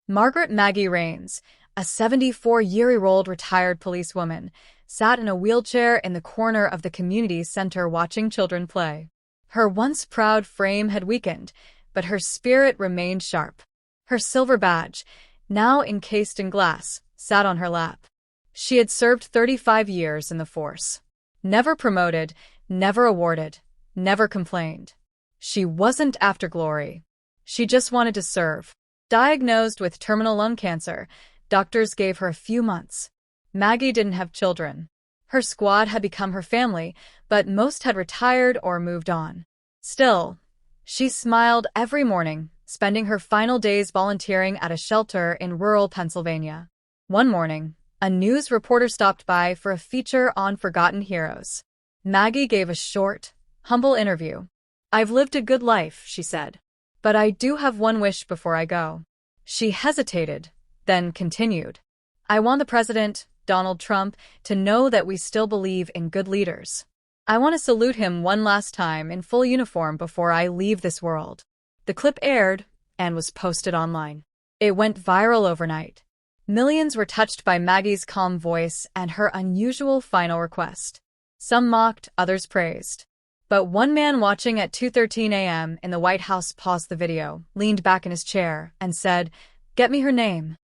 Margaret Maggie Rains, a 74-year-old retired policewoman, sat in a wheelchair in the corner of the community center watching children play. Her once proud frame had weakened, but her spirit remained sharp. Her silver badge, now encased in glass, sat on her lap. She had served 35 years in the force. Never promoted, never awarded, never complained. She wasn't after glory. She just wanted to serve. Diagnosed with terminal lung cancer, doctors gave her a few months. Maggie didn't have children. Her squad had become her family, but most had retired or moved on. Still, she smiled every morning, spending her final days volunteering at a shelter in rural Pennsylvania. One morning, a news reporter stopped by for a feature on forgotten heroes. Maggie gave a short, humble interview. "I've lived a good life," she said. "But I do have one wish before I go." She hesitated, then continued. "I want the president, Donald Trump, to know that we still believe in good leaders. I want to salute him one last time in full uniform before I leave this world." The clip aired and was posted online. It went viral overnight. Millions were touched by Maggie's calm voice and her unusual final request. Some mocked, others praised. But one man watching at 2:13 a.m. in the White House paused the video, leaned back in his chair, and said, "Get me her name."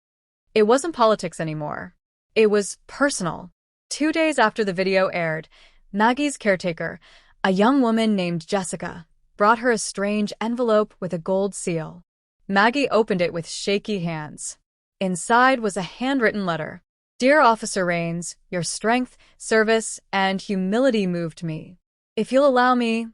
It wasn't politics anymore. It was personal. 2 days after the video aired, Maggie's caretaker, a young woman named Jessica, brought her a strange envelope with a gold seal. Maggie opened it with shaky hands. Inside was a handwritten letter. "Dear Officer Rains, your strength, service, and humility moved me. If you'll allow me,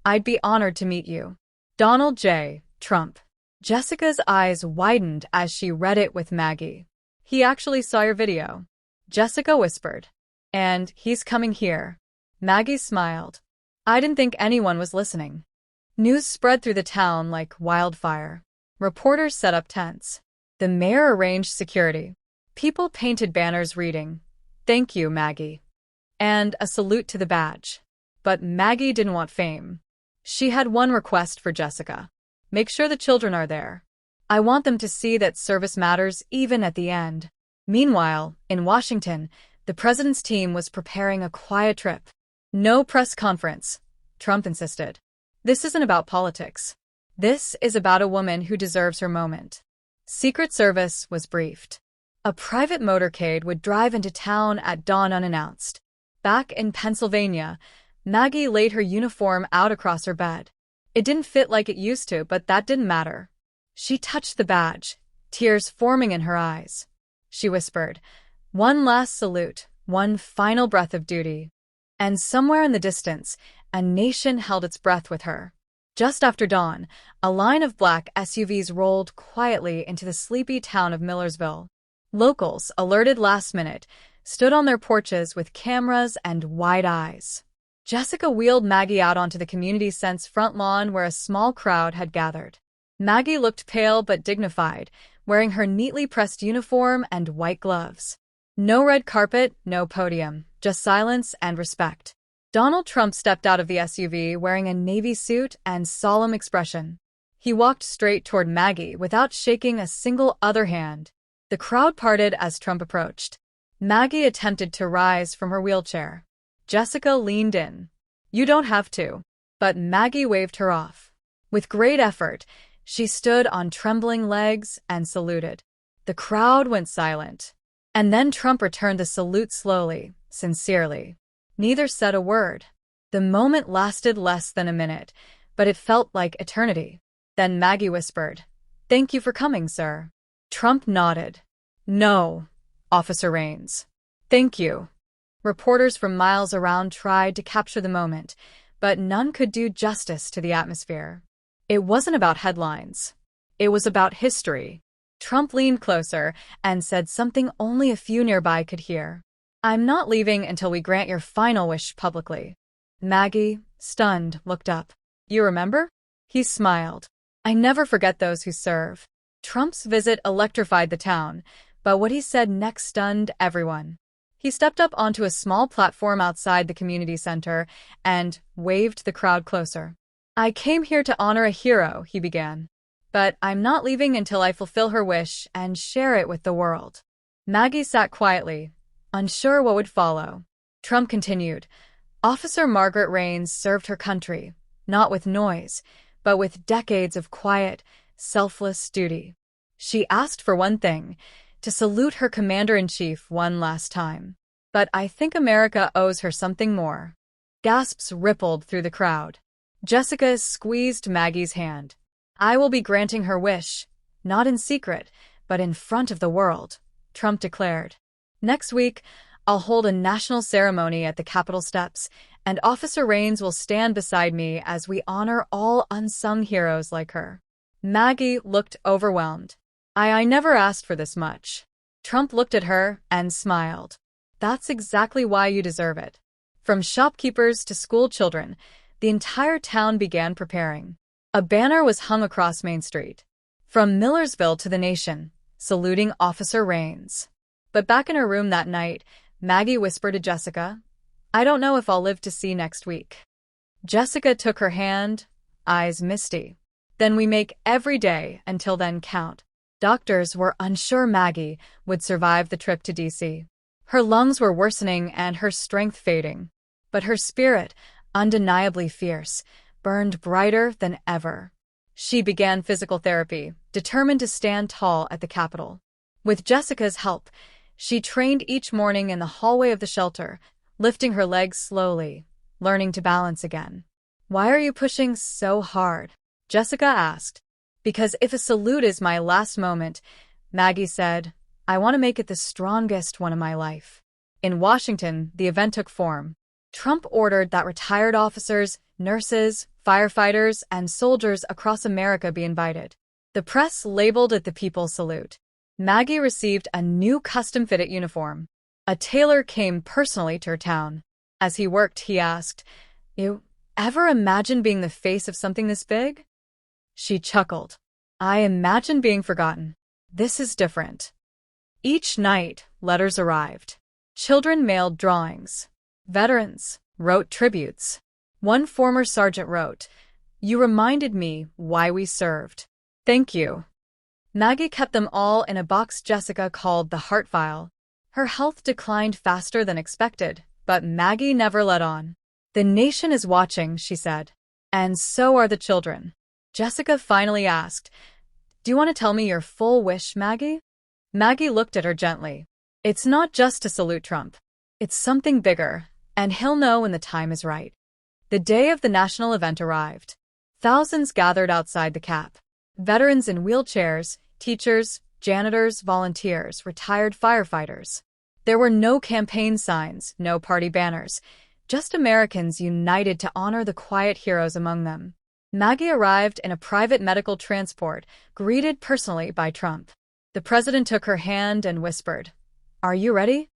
I'd be honored to meet you. Donald J. Trump." Jessica's eyes widened as she read it with Maggie. "He actually saw your video," Jessica whispered. "And he's coming here." Maggie smiled. "I didn't think anyone was listening." News spread through the town like wildfire. Reporters set up tents. The mayor arranged security. People painted banners reading, "Thank you, Maggie," and a salute to the badge. But Maggie didn't want fame. She had one request for Jessica. "Make sure the children are there. I want them to see that service matters even at the end." Meanwhile, in Washington, the president's team was preparing a quiet trip. "No press conference," Trump insisted. "This isn't about politics. This is about a woman who deserves her moment." Secret Service was briefed. A private motorcade would drive into town at dawn unannounced. Back in Pennsylvania, Maggie laid her uniform out across her bed. It didn't fit like it used to, but that didn't matter. She touched the badge, tears forming in her eyes. She whispered, "One last salute, one final breath of duty." And somewhere in the distance, a nation held its breath with her. Just after dawn, a line of black SUVs rolled quietly into the sleepy town of Millersville. Locals, alerted last minute, stood on their porches with cameras and wide eyes. Jessica wheeled Maggie out onto the community center's front lawn where a small crowd had gathered. Maggie looked pale but dignified, wearing her neatly pressed uniform and white gloves. No red carpet, no podium, just silence and respect. Donald Trump stepped out of the SUV wearing a navy suit and solemn expression. He walked straight toward Maggie without shaking a single other hand. The crowd parted as Trump approached. Maggie attempted to rise from her wheelchair. Jessica leaned in. "You don't have to." But Maggie waved her off. With great effort, she stood on trembling legs and saluted. The crowd went silent. And then Trump returned the salute slowly, sincerely. Neither said a word. The moment lasted less than a minute, but it felt like eternity. Then Maggie whispered, "Thank you for coming, sir." Trump nodded. "No, Officer Rains. Thank you." Reporters from miles around tried to capture the moment, but none could do justice to the atmosphere. It wasn't about headlines. It was about history. Trump leaned closer and said something only a few nearby could hear. "I'm not leaving until we grant your final wish publicly." Maggie, stunned, looked up. "You remember?" He smiled. "I never forget those who serve." Trump's visit electrified the town, but what he said next stunned everyone. He stepped up onto a small platform outside the community center and waved the crowd closer. "I came here to honor a hero," he began. But I'm not leaving until I fulfill her wish and share it with the world. Maggie sat quietly, unsure what would follow. Trump continued. Officer Margaret Raines served her country, not with noise, but with decades of quiet, selfless duty. She asked for one thing, to salute her commander-in-chief one last time. But I think America owes her something more. Gasps rippled through the crowd. Jessica squeezed Maggie's hand. I will be granting her wish, not in secret, but in front of the world, Trump declared. Next week, I'll hold a national ceremony at the Capitol steps, and Officer Raines will stand beside me as we honor all unsung heroes like her. Maggie looked overwhelmed. I never asked for this much. Trump looked at her and smiled. That's exactly why you deserve it. From shopkeepers to school children, the entire town began preparing. A banner was hung across Main Street. From Millersville to the nation, saluting Officer Raines. But back in her room that night, Maggie whispered to Jessica, I don't know if I'll live to see next week. Jessica took her hand, eyes misty. Then we make every day until then count. Doctors were unsure Maggie would survive the trip to D.C. Her lungs were worsening and her strength fading. But her spirit, undeniably fierce, burned brighter than ever. She began physical therapy, determined to stand tall at the Capitol. With Jessica's help, she trained each morning in the hallway of the shelter, lifting her legs slowly, learning to balance again. Why are you pushing so hard? Jessica asked. Because if a salute is my last moment, Maggie said, I want to make it the strongest one of my life. In Washington, the event took form. Trump ordered that retired officers, nurses, firefighters, and soldiers across America be invited. The press labeled it the People's Salute. Maggie received a new custom-fitted uniform. A tailor came personally to her town. As he worked, he asked, You ever imagine being the face of something this big? She chuckled. I imagine being forgotten. This is different. Each night, letters arrived. Children mailed drawings. Veterans wrote tributes. One former sergeant wrote, You reminded me why we served. Thank you. Maggie kept them all in a box Jessica called the heart file. Her health declined faster than expected, but Maggie never let on. The nation is watching, she said. And so are the children. Jessica finally asked, Do you want to tell me your full wish, Maggie? Maggie looked at her gently. It's not just to salute Trump. It's something bigger, and he'll know when the time is right. The day of the national event arrived. Thousands gathered outside the Cap. Veterans in wheelchairs, teachers, janitors, volunteers, retired firefighters. There were no campaign signs, no party banners, just Americans united to honor the quiet heroes among them. Maggie arrived in a private medical transport, greeted personally by Trump. The president took her hand and whispered, Are you ready?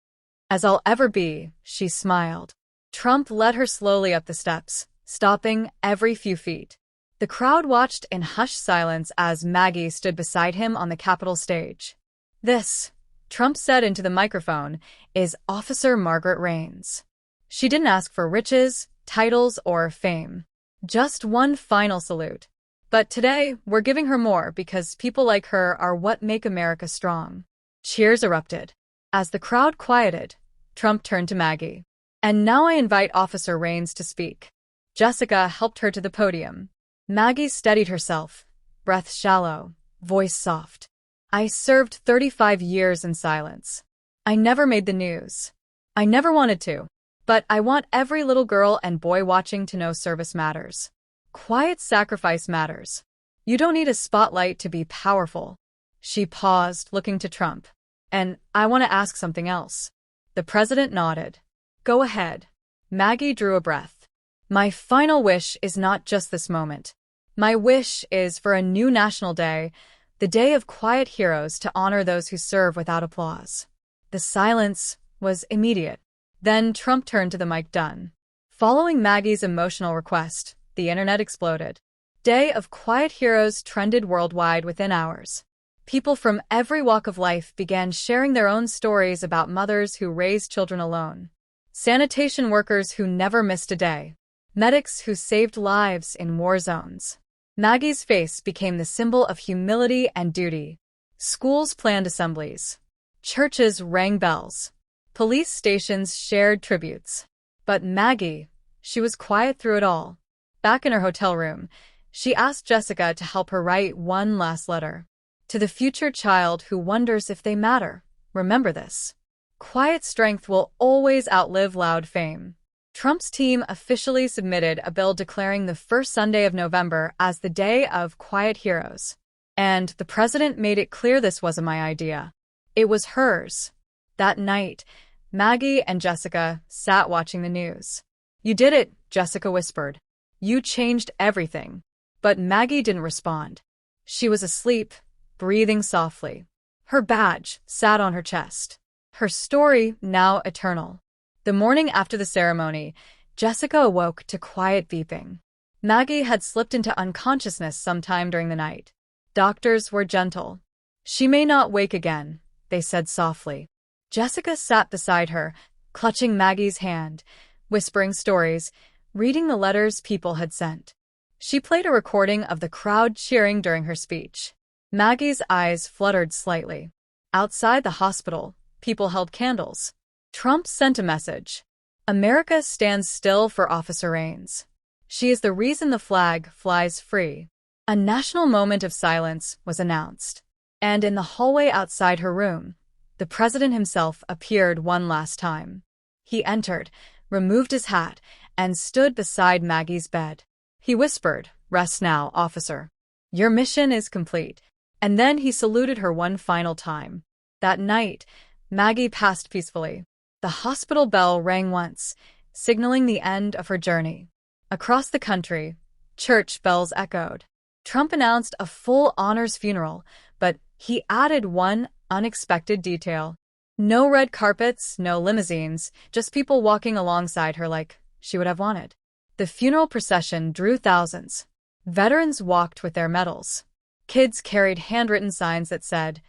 As I'll ever be, she smiled. Trump led her slowly up the steps, stopping every few feet. The crowd watched in hushed silence as Maggie stood beside him on the Capitol stage. This, Trump said into the microphone, is Officer Margaret Raines. She didn't ask for riches, titles, or fame. Just one final salute. But today, we're giving her more because people like her are what make America strong. Cheers erupted. As the crowd quieted, Trump turned to Maggie. And now I invite Officer Raines to speak. Jessica helped her to the podium. Maggie steadied herself, breath shallow, voice soft. I served 35 years in silence. I never made the news. I never wanted to. But I want every little girl and boy watching to know service matters. Quiet sacrifice matters. You don't need a spotlight to be powerful. She paused, looking to Trump. And I want to ask something else. The president nodded. Go ahead. Maggie drew a breath. My final wish is not just this moment. My wish is for a new national day, the day of quiet heroes to honor those who serve without applause. The silence was immediate. Then Trump turned to the mic. Done. Following Maggie's emotional request, the internet exploded. Day of Quiet Heroes trended worldwide within hours. People from every walk of life began sharing their own stories about mothers who raised children alone. Sanitation workers who never missed a day. Medics who saved lives in war zones. Maggie's face became the symbol of humility and duty. Schools planned assemblies. Churches rang bells. Police stations shared tributes. But Maggie, she was quiet through it all. Back in her hotel room, she asked Jessica to help her write one last letter. To the future child who wonders if they matter, remember this. Quiet strength will always outlive loud fame. Trump's team officially submitted a bill declaring the first Sunday of November as the Day of Quiet Heroes. And the president made it clear this wasn't my idea. It was hers. That night, Maggie and Jessica sat watching the news. "You did it," Jessica whispered. "You changed everything." But Maggie didn't respond. She was asleep, breathing softly. Her badge sat on her chest. Her story now eternal. The morning after the ceremony, Jessica awoke to quiet beeping. Maggie had slipped into unconsciousness sometime during the night. Doctors were gentle. "She may not wake again," they said softly. Jessica sat beside her, clutching Maggie's hand, whispering stories, reading the letters people had sent. She played a recording of the crowd cheering during her speech. Maggie's eyes fluttered slightly. Outside the hospital, people held candles. Trump sent a message. "America stands still for Officer Raines. She is the reason the flag flies free." A national moment of silence was announced. And in the hallway outside her room, the president himself appeared one last time. He entered, removed his hat, and stood beside Maggie's bed. He whispered, "Rest now, officer. Your mission is complete." And then he saluted her one final time. That night, Maggie passed peacefully. The hospital bell rang once, signaling the end of her journey. Across the country, church bells echoed. Trump announced a full honors funeral, but he added one unexpected detail. No red carpets, no limousines, just people walking alongside her like she would have wanted. The funeral procession drew thousands. Veterans walked with their medals. Kids carried handwritten signs that said,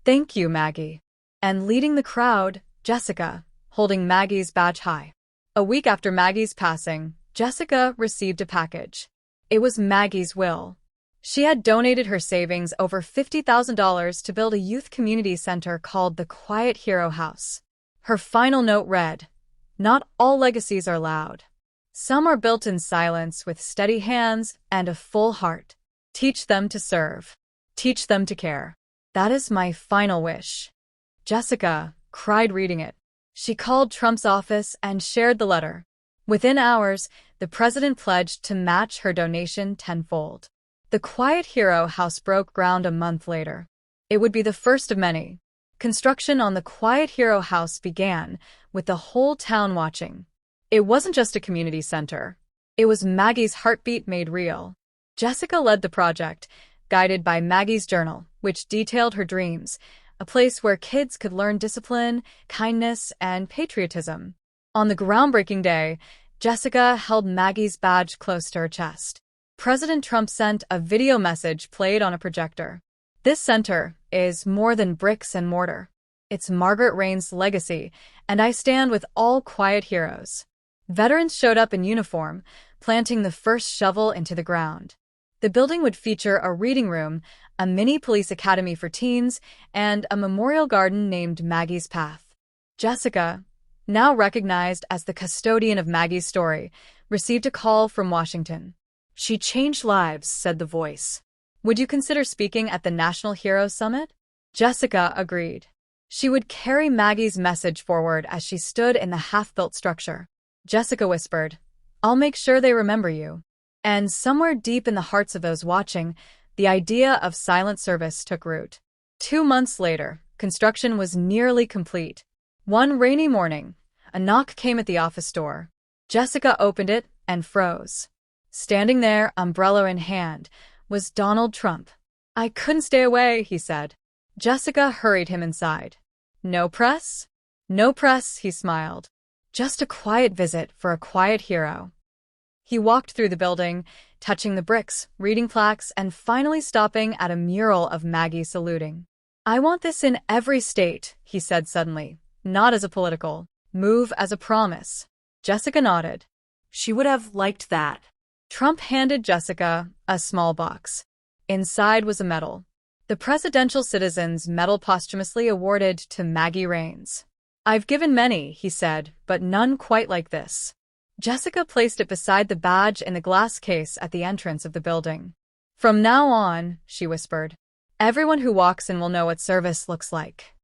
"Thank you, Maggie." And leading the crowd, Jessica, holding Maggie's badge high. A week after Maggie's passing, Jessica received a package. It was Maggie's will. She had donated her savings over $50,000 to build a youth community center called the Quiet Hero House. Her final note read, "Not all legacies are loud. Some are built in silence with steady hands and a full heart. Teach them to serve. Teach them to care. That is my final wish." Jessica cried reading it. She called Trump's office and shared the letter. Within hours, the president pledged to match her donation tenfold. The Quiet Hero House broke ground a month later. It would be the first of many. Construction on the Quiet Hero House began, with the whole town watching. It wasn't just a community center. It was Maggie's heartbeat made real. Jessica led the project, guided by Maggie's journal, which detailed her dreams, a place where kids could learn discipline, kindness, and patriotism. On the groundbreaking day, Jessica held Maggie's badge close to her chest. President Trump sent a video message played on a projector. "This center is more than bricks and mortar. It's Margaret Raines' legacy, and I stand with all quiet heroes." Veterans showed up in uniform, planting the first shovel into the ground. The building would feature a reading room, a mini police academy for teens, and a memorial garden named Maggie's Path. Jessica, now recognized as the custodian of Maggie's story, received a call from Washington. "She changed lives," said the voice. "Would you consider speaking at the National Heroes Summit?" Jessica agreed. She would carry Maggie's message forward as she stood in the half-built structure. Jessica whispered, "I'll make sure they remember you." And somewhere deep in the hearts of those watching, the idea of silent service took root. 2 months later, construction was nearly complete. One rainy morning, a knock came at the office door. Jessica opened it and froze. Standing there, umbrella in hand, was Donald Trump. "I couldn't stay away," he said. Jessica hurried him inside. "No press?" "No press," he smiled. "Just a quiet visit for a quiet hero." He walked through the building, touching the bricks, reading plaques, and finally stopping at a mural of Maggie saluting. "I want this in every state," he said suddenly, not as a political move, as a promise. Jessica nodded. She would have liked that. Trump handed Jessica a small box. Inside was a medal. The Presidential Citizen's Medal posthumously awarded to Maggie Rains. "I've given many," he said, "but none quite like this." Jessica placed it beside the badge in the glass case at the entrance of the building. "From now on," she whispered, "everyone who walks in will know what service looks like."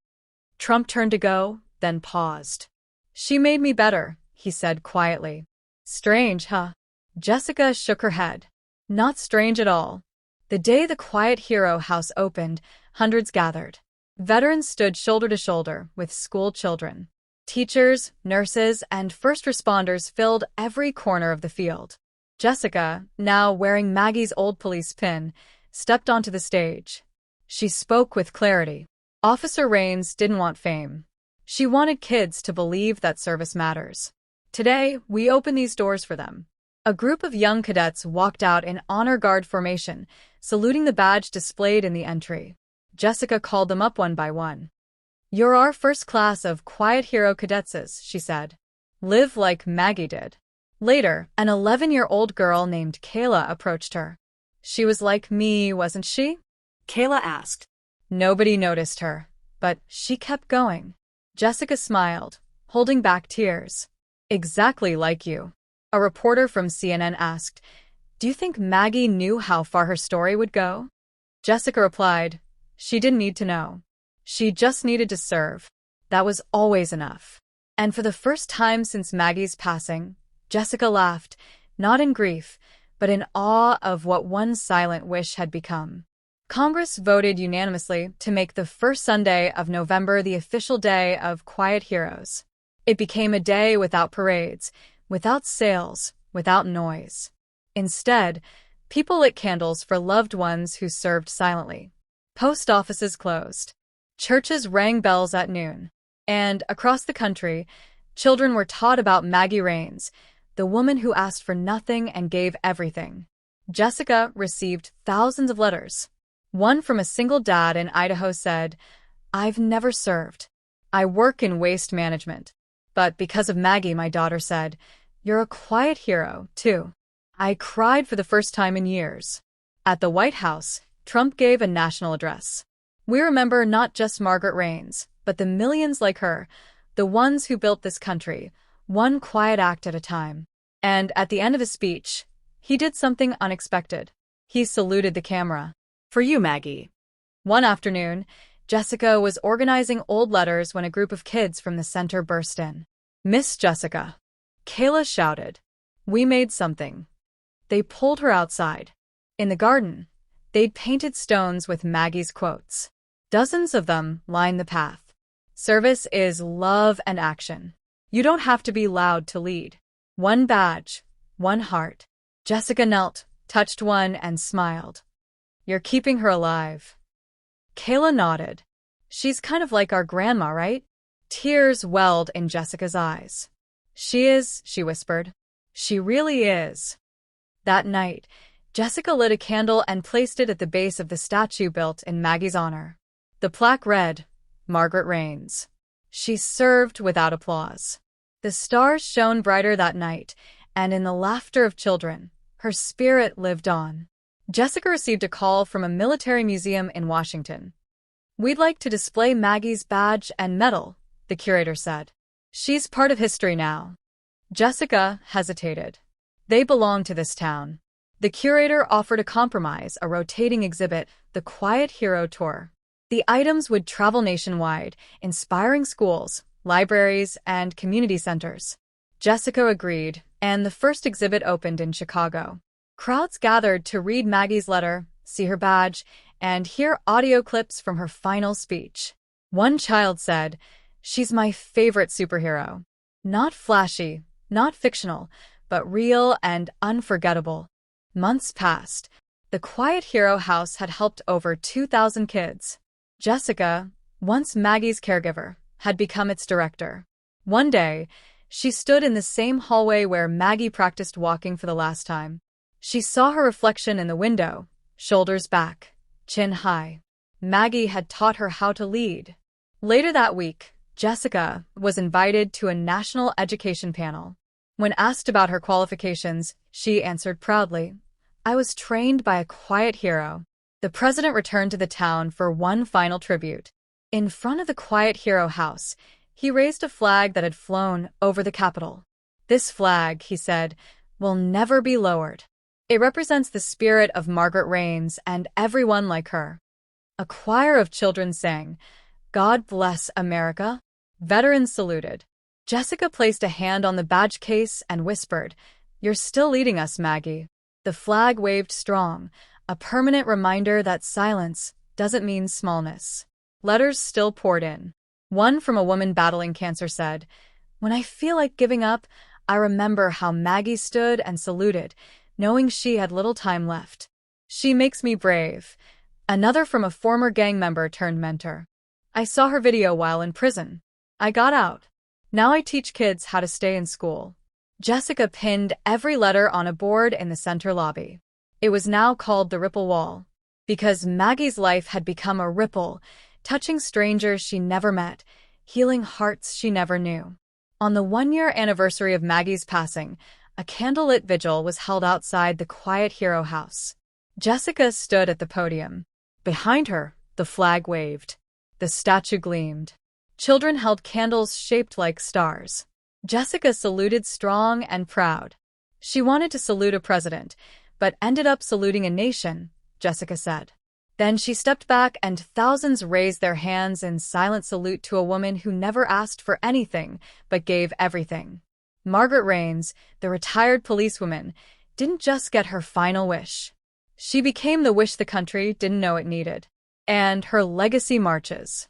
Trump turned to go, then paused. "She made me better," he said quietly. "Strange, huh?" Jessica shook her head. "Not strange at all." The day the Quiet Hero House opened, hundreds gathered. Veterans stood shoulder to shoulder with school children. Teachers, nurses, and first responders filled every corner of the field. Jessica, now wearing Maggie's old police pin, stepped onto the stage. She spoke with clarity. Officer Rains didn't want fame. She wanted kids to believe that service matters. "Today, we open these doors for them." A group of young cadets walked out in honor guard formation, saluting the badge displayed in the entry. Jessica called them up one by one. "You're our first class of Quiet Hero Cadetses," she said. "Live like Maggie did." Later, an 11-year-old girl named Kayla approached her. "She was like me, wasn't she?" Kayla asked. Nobody noticed her, but she kept going. Jessica smiled, holding back tears. "Exactly like you." A reporter from CNN asked, "Do you think Maggie knew how far her story would go?" Jessica replied, "She didn't need to know. She just needed to serve. That was always enough." And for the first time since Maggie's passing, Jessica laughed, not in grief, but in awe of what one silent wish had become. Congress voted unanimously to make the first Sunday of November the official day of Quiet Heroes. It became a day without parades, without sales, without noise. Instead, people lit candles for loved ones who served silently. Post offices closed. Churches rang bells at noon. And, across the country, children were taught about Maggie Rains, the woman who asked for nothing and gave everything. Jessica received thousands of letters. One from a single dad in Idaho said, "I've never served. I work in waste management. But because of Maggie," my daughter said, "you're a quiet hero, too." I cried for the first time in years. At the White House, Trump gave a national address. "We remember not just Margaret Rains, but the millions like her, the ones who built this country, one quiet act at a time." And at the end of his speech, he did something unexpected. He saluted the camera. "For you, Maggie." One afternoon, Jessica was organizing old letters when a group of kids from the center burst in. "Miss Jessica," Kayla shouted, "we made something." They pulled her outside. In the garden, they'd painted stones with Maggie's quotes. Dozens of them lined the path. "Service is love and action. You don't have to be loud to lead. One badge, one heart." Jessica knelt, touched one, and smiled. "You're keeping her alive." Kayla nodded. "She's kind of like our grandma, right?" Tears welled in Jessica's eyes. "She is," she whispered. "She really is." That night, Jessica lit a candle and placed it at the base of the statue built in Maggie's honor. The plaque read, "Margaret Rains." She served without applause. The stars shone brighter that night, and in the laughter of children, her spirit lived on. Jessica received a call from a military museum in Washington. "We'd like to display Maggie's badge and medal," the curator said. "She's part of history now." Jessica hesitated. They belong to this town. The curator offered a compromise, a rotating exhibit, the Quiet Hero Tour. The items would travel nationwide, inspiring schools, libraries, and community centers. Jessica agreed, and the first exhibit opened in Chicago. Crowds gathered to read Maggie's letter, see her badge, and hear audio clips from her final speech. One child said, "She's my favorite superhero. Not flashy, not fictional, but real and unforgettable." Months passed. The Quiet Hero House had helped over 2,000 kids. Jessica, once Maggie's caregiver, had become its director. One day, she stood in the same hallway where Maggie practiced walking for the last time. She saw her reflection in the window, shoulders back, chin high. Maggie had taught her how to lead. Later that week, Jessica was invited to a national education panel. When asked about her qualifications, she answered proudly, "I was trained by a quiet hero." The president returned to the town for one final tribute. In front of the Quiet Hero house, he raised a flag that had flown over the Capitol. "This flag," he said, "will never be lowered." It represents the spirit of Margaret Raines and everyone like her. A choir of children sang, "God Bless America." Veterans saluted. Jessica placed a hand on the badge case and whispered, "You're still leading us, Maggie." The flag waved strong, a permanent reminder that silence doesn't mean smallness. Letters still poured in. One from a woman battling cancer said, "When I feel like giving up, I remember how Maggie stood and saluted, knowing she had little time left. She makes me brave." Another from a former gang member turned mentor. "I saw her video while in prison. I got out. Now I teach kids how to stay in school." Jessica pinned every letter on a board in the center lobby. It was now called the Ripple Wall, because Maggie's life had become a ripple, touching strangers she never met, healing hearts she never knew. On the one-year anniversary of Maggie's passing, a candlelit vigil was held outside the Quiet Hero house. Jessica stood at the podium. Behind her, the flag waved. The statue gleamed. Children held candles shaped like stars. Jessica saluted strong and proud. She wanted to salute a president, but ended up saluting a nation, Jessica said. Then she stepped back and thousands raised their hands in silent salute to a woman who never asked for anything but gave everything. Margaret Raines, the retired policewoman, didn't just get her final wish. She became the wish the country didn't know it needed. And her legacy marches.